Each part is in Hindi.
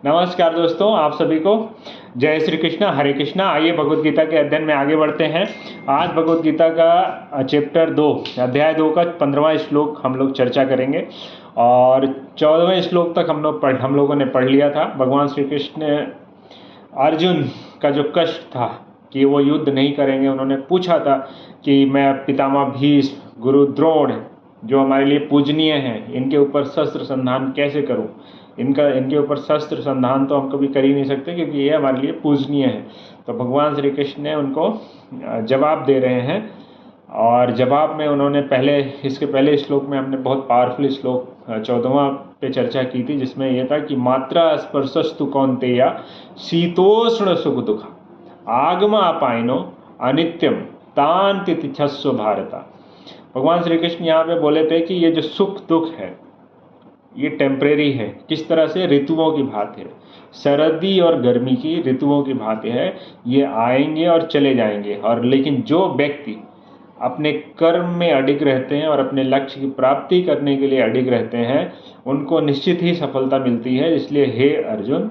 नमस्कार दोस्तों, आप सभी को जय श्री कृष्णा, हरे कृष्णा। आइए भगवत गीता के अध्ययन में आगे बढ़ते हैं। आज भगवत गीता का चैप्टर 2 अध्याय 2 का 15वां श्लोक हम लोग चर्चा करेंगे और 14वें श्लोक तक हम लोगों ने पढ़ लिया था। भगवान श्री कृष्ण ने अर्जुन का जो कष्ट था कि वो युद्ध नहीं करेंगे, उन्होंने पूछा था कि मैं पितामह भीष्म, गुरु द्रोण जो हमारे लिए पूजनीय हैं, इनके ऊपर शस्त्र संधान कैसे करूं। इनके ऊपर शस्त्र संधान तो हम कभी कर ही नहीं सकते क्योंकि ये हमारे लिए पूजनीय है। तो भगवान श्री कृष्ण ने उनको जवाब दे रहे हैं और जवाब में उन्होंने इसके पहले श्लोक में हमने बहुत पावरफुल श्लोक 14वां पे चर्चा की थी, जिसमें यह था कि मात्रा स्पर्शस्तु कौन्तेय शीतोष्ण सुख दुख आगम आपायनो अनित्यम तान तिथिक्षस्व भारत। भगवान श्री कृष्ण यहाँ पे बोले थे कि ये जो सुख दुख है ये टेम्परेरी है। किस तरह से? ऋतुओं की भांति है, सर्दी और गर्मी की ऋतुओं की भांति है। ये आएंगे और चले जाएंगे। और लेकिन जो व्यक्ति अपने कर्म में अडिग रहते हैं और अपने लक्ष्य की प्राप्ति करने के लिए अडिग रहते हैं, उनको निश्चित ही सफलता मिलती है। इसलिए हे अर्जुन,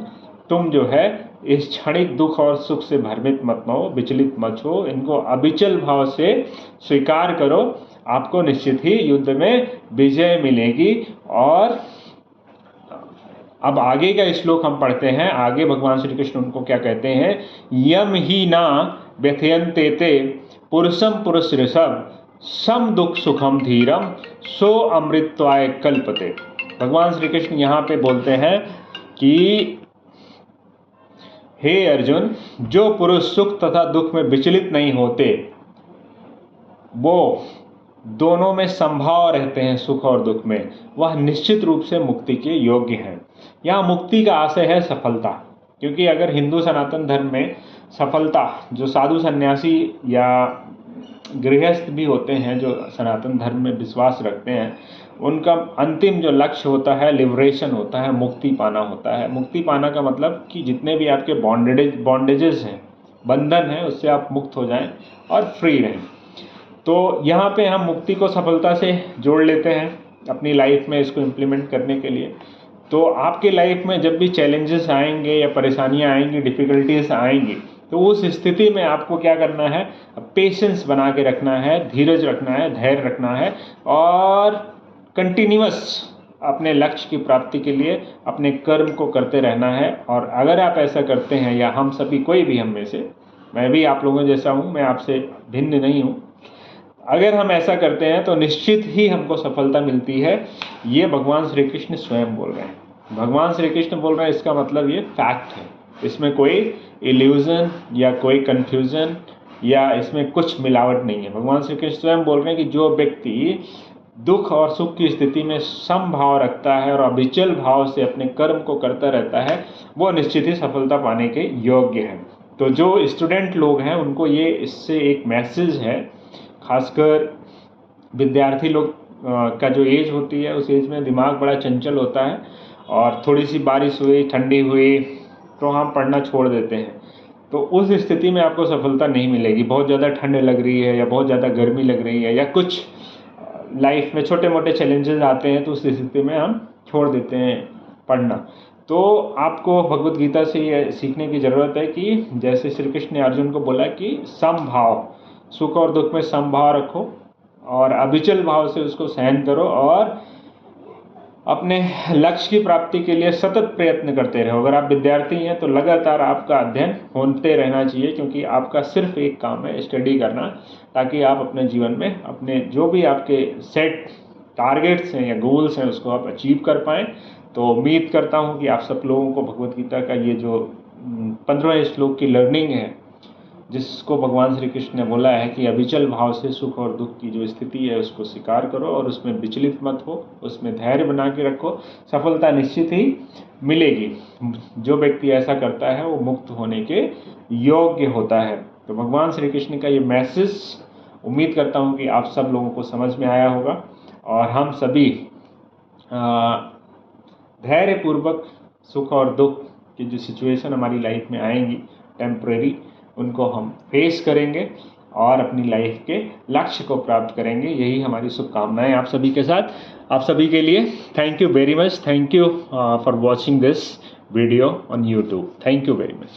तुम जो है इस क्षणिक दुख और सुख से भ्रमित मत हो, विचलित मत हो, इनको अविचल भाव से स्वीकार करो। आपको निश्चित ही युद्ध में विजय मिलेगी। और अब आगे का श्लोक हम पढ़ते हैं। आगे भगवान श्री कृष्ण उनको क्या कहते हैं? यम ही ना व्यथयन्ते ते पुरुषम पुरुष ऋषभ सम दुख सुखम धीरम सो अमृतत्वाय कल्पते। भगवान श्री कृष्ण यहाँ पे बोलते हैं कि हे अर्जुन, जो पुरुष सुख तथा दुख में विचलित नहीं होते, वो दोनों में संभाव रहते हैं, सुख और दुख में, वह निश्चित रूप से मुक्ति के योग्य हैं। यहाँ मुक्ति का आशय है सफलता, क्योंकि अगर हिंदू सनातन धर्म में सफलता, जो साधु सन्यासी या गृहस्थ भी होते हैं जो सनातन धर्म में विश्वास रखते हैं, उनका अंतिम जो लक्ष्य होता है लिबरेशन होता है, मुक्ति पाना होता है। मुक्ति पाना का मतलब कि जितने भी आपके बॉन्डेजेस हैं, बंधन है, उससे आप मुक्त हो जाएं और फ्री रहें। तो यहाँ पे हम मुक्ति को सफलता से जोड़ लेते हैं अपनी लाइफ में इसको इम्प्लीमेंट करने के लिए। तो आपके लाइफ में जब भी चैलेंजेस आएंगे या परेशानियाँ आएंगी, डिफ़िकल्टीज आएंगी, तो उस स्थिति में आपको क्या करना है? पेशेंस बना के रखना है, धीरज रखना है, धैर्य रखना है और कंटिन्यूअस अपने लक्ष्य की प्राप्ति के लिए अपने कर्म को करते रहना है। और अगर आप ऐसा करते हैं, या हम सभी, कोई भी हम में से, मैं भी आप लोगों जैसा हूँ, मैं आपसे भिन्न नहीं हूँ, अगर हम ऐसा करते हैं तो निश्चित ही हमको सफलता मिलती है। ये भगवान श्री कृष्ण स्वयं बोल रहे हैं। भगवान श्री कृष्ण बोल रहे हैं, इसका मतलब ये फैक्ट है, इसमें कोई इल्यूजन या कोई कन्फ्यूजन या इसमें कुछ मिलावट नहीं है। भगवान श्री कृष्ण स्वयं बोल रहे हैं कि जो व्यक्ति दुख और सुख की स्थिति में समभाव रखता है और अविचल भाव से अपने कर्म को करता रहता है, वो निश्चित ही सफलता पाने के योग्य है। तो जो स्टूडेंट लोग हैं उनको ये इससे एक मैसेज है, खासकर विद्यार्थी लोग का जो एज होती है, उस एज में दिमाग बड़ा चंचल होता है और थोड़ी सी बारिश हुई, ठंडी हुई तो हम पढ़ना छोड़ देते हैं। तो उस स्थिति में आपको सफलता नहीं मिलेगी। बहुत ज़्यादा ठंड लग रही है या बहुत ज़्यादा गर्मी लग रही है या कुछ लाइफ में छोटे मोटे चैलेंजेस आते हैं, तो उस स्थिति में हम छोड़ देते हैं पढ़ना। तो आपको भगवत गीता से ये सीखने की ज़रूरत है कि जैसे श्री कृष्ण ने अर्जुन को बोला कि समभाव, सुख और दुख में समभाव रखो और अविचल भाव से उसको सहन करो और अपने लक्ष्य की प्राप्ति के लिए सतत प्रयत्न करते रहो। अगर आप विद्यार्थी हैं तो लगातार आपका अध्ययन होते रहना चाहिए, क्योंकि आपका सिर्फ एक काम है, स्टडी करना, ताकि आप अपने जीवन में अपने जो भी आपके सेट टारगेट्स हैं या गोल्स हैं उसको आप अचीव कर पाएँ। तो उम्मीद करता हूँ कि आप सब लोगों को भगवत गीता का ये जो 15वें श्लोक की लर्निंग है, जिसको भगवान श्री कृष्ण ने बोला है कि अविचल भाव से सुख और दुख की जो स्थिति है उसको स्वीकार करो और उसमें विचलित मत हो, उसमें धैर्य बना के रखो, सफलता निश्चित ही मिलेगी। जो व्यक्ति ऐसा करता है वो मुक्त होने के योग्य होता है। तो भगवान श्री कृष्ण का ये मैसेज उम्मीद करता हूँ कि आप सब लोगों को समझ में आया होगा और हम सभी धैर्यपूर्वक सुख और दुख की जो सिचुएशन हमारी लाइफ में आएंगी टेम्परेरी, उनको हम फेस करेंगे और अपनी लाइफ के लक्ष्य को प्राप्त करेंगे। यही हमारी शुभकामनाएं आप सभी के साथ, आप सभी के लिए। Thank you very much, thank you for watching this video on YouTube. Thank you very much.